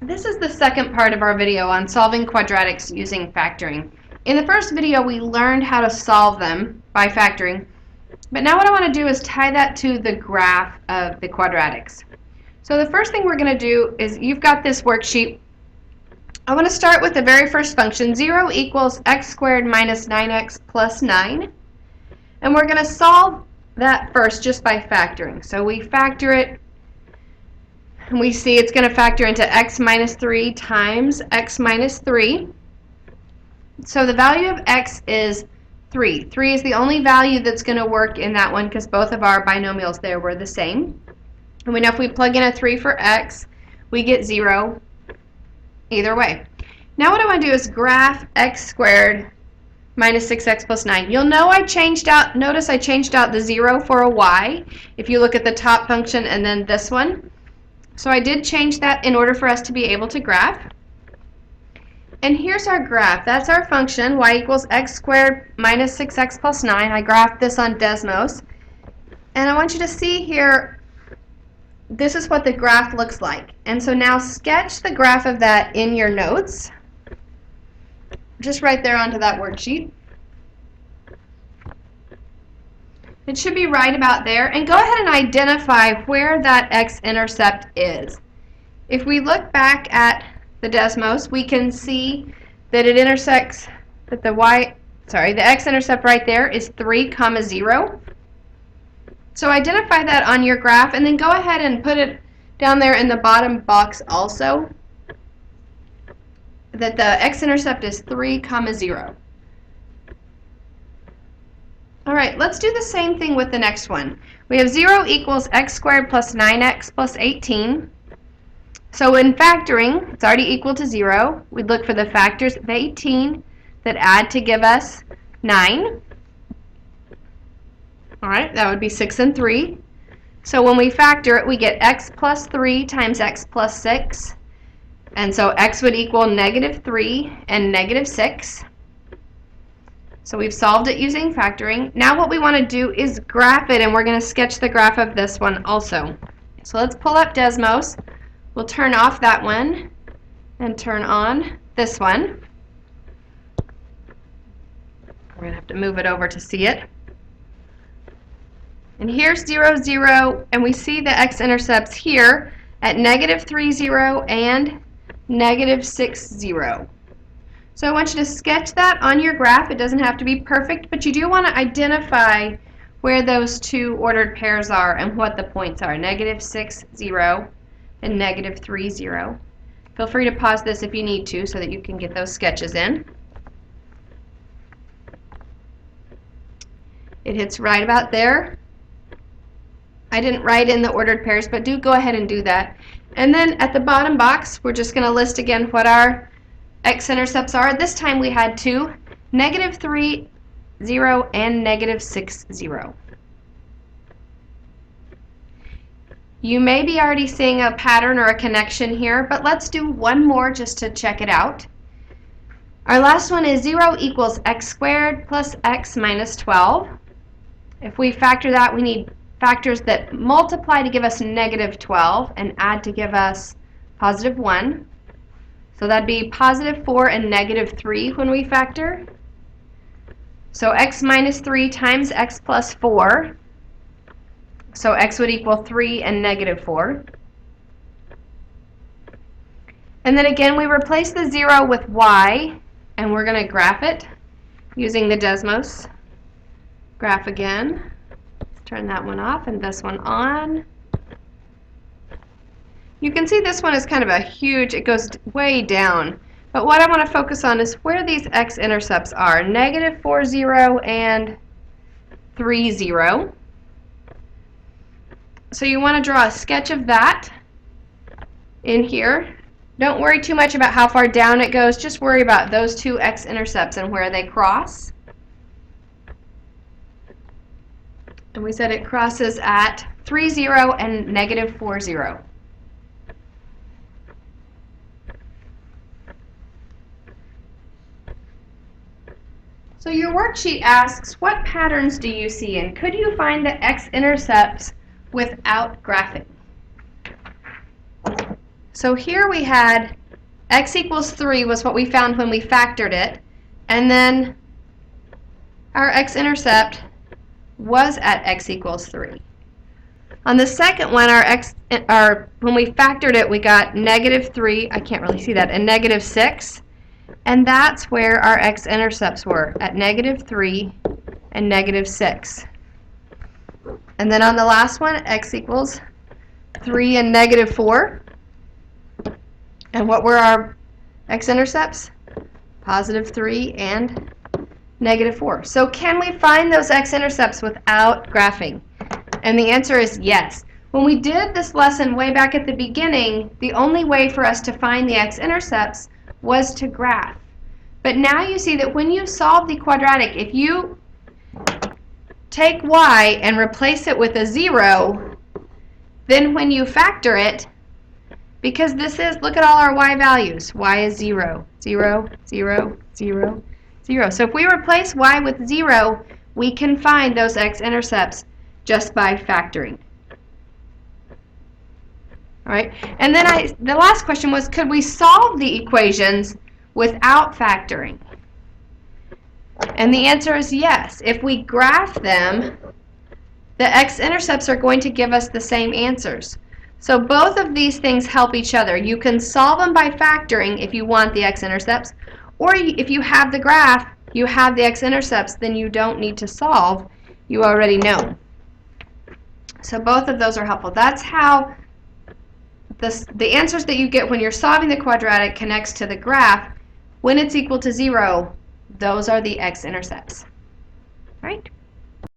This is the second part of our video on solving quadratics using factoring. In the first video, we learned how to solve them by factoring, but now what I want to do is tie that to the graph of the quadratics. So the first thing we're going to do is, you've got this worksheet. I want to start with the very first function, 0 equals x squared minus 9x plus 9. And we're going to solve that first just by factoring. So we factor it, and we see it's going to factor into x minus 3 times x minus 3. So the value of x is 3. 3 is the only value that's going to work in that one because both of our binomials there were the same. And we know if we plug in a 3 for x, we get 0 either way. Now what I want to do is graph x squared minus 6x plus 9. You'll know notice I changed out the 0 for a y if you look at the top function and then this one. So I did change that in order for us to be able to graph. And here's our graph. That's our function, y equals x squared minus 6x plus 9. I graphed this on Desmos. And I want you to see here, this is what the graph looks like. And so now sketch the graph of that in your notes. Just right there onto that worksheet. It should be right about there. And go ahead and identify where that x-intercept is. If we look back at the Desmos, we can see that it intersects, that the x-intercept right there is 3, 0. So identify that on your graph and then go ahead and put it down there in the bottom box also, that the x-intercept is 3, 0. All right, let's do the same thing with the next one. We have 0 equals x squared plus 9x plus 18. So in factoring, it's already equal to 0. We'd look for the factors of 18 that add to give us 9. All right, that would be 6 and 3. So when we factor it, we get x plus 3 times x plus 6. And so x would equal negative 3 and negative 6. So we've solved it using factoring. Now what we want to do is graph it, and we're going to sketch the graph of this one also. So let's pull up Desmos. We'll turn off that one and turn on this one. We're going to have to move it over to see it. And here's 0, 0, and we see the x-intercepts here at negative 3, 0 and negative 6, 0. So I want you to sketch that on your graph. It doesn't have to be perfect, but you do want to identify where those two ordered pairs are and what the points are, negative 6, 0 and negative 3, 0. Feel free to pause this if you need to so that you can get those sketches in. It hits right about there. I didn't write in the ordered pairs, but do go ahead and do that. And then at the bottom box, we're just going to list again what our x-intercepts are. This time we had 2, negative 3, 0, and negative 6, 0. You may be already seeing a pattern or a connection here, but let's do one more just to check it out. Our last one is 0 equals x squared plus x minus 12. If we factor that, we need factors that multiply to give us negative 12 and add to give us positive 1. So that'd be positive 4 and negative 3 when we factor. So x minus 3 times x plus 4. So x would equal 3 and negative 4. And then again, we replace the 0 with y, and we're going to graph it using the Desmos. Graph again. Let's turn that one off and this one on. You can see this one is kind of a huge, it goes way down. But what I want to focus on is where these x-intercepts are, negative 4, 0 and 3, 0. So you want to draw a sketch of that in here. Don't worry too much about how far down it goes, just worry about those two x-intercepts and where they cross. And we said it crosses at 3, 0 and negative 4, 0. So your worksheet asks, what patterns do you see, and could you find the x-intercepts without graphing? So here we had x equals 3 was what we found when we factored it, and then our x-intercept was at x equals 3. On the second one, when we factored it, we got negative 3, I can't really see that, and negative 6, and that's where our x-intercepts were, at negative 3 and negative 6. And then on the last one, x equals 3 and negative 4. And what were our x-intercepts? Positive 3 and negative 4. So can we find those x-intercepts without graphing? And the answer is yes. When we did this lesson way back at the beginning, the only way for us to find the x-intercepts was to graph. But now you see that when you solve the quadratic, if you take y and replace it with a 0, then when you factor it, because this is, look at all our y values. Y is 0, 0, 0, 0, 0. So if we replace y with 0, we can find those x-intercepts just by factoring. All right, and then the last question was, could we solve the equations without factoring? And the answer is yes. If we graph them, the x-intercepts are going to give us the same answers. So both of these things help each other. You can solve them by factoring if you want the x-intercepts, or if you have the graph, you have the x-intercepts, then you don't need to solve. You already know. So both of those are helpful. That's how the answers that you get when you're solving the quadratic connects to the graph. When it's equal to 0, those are the x-intercepts. Right?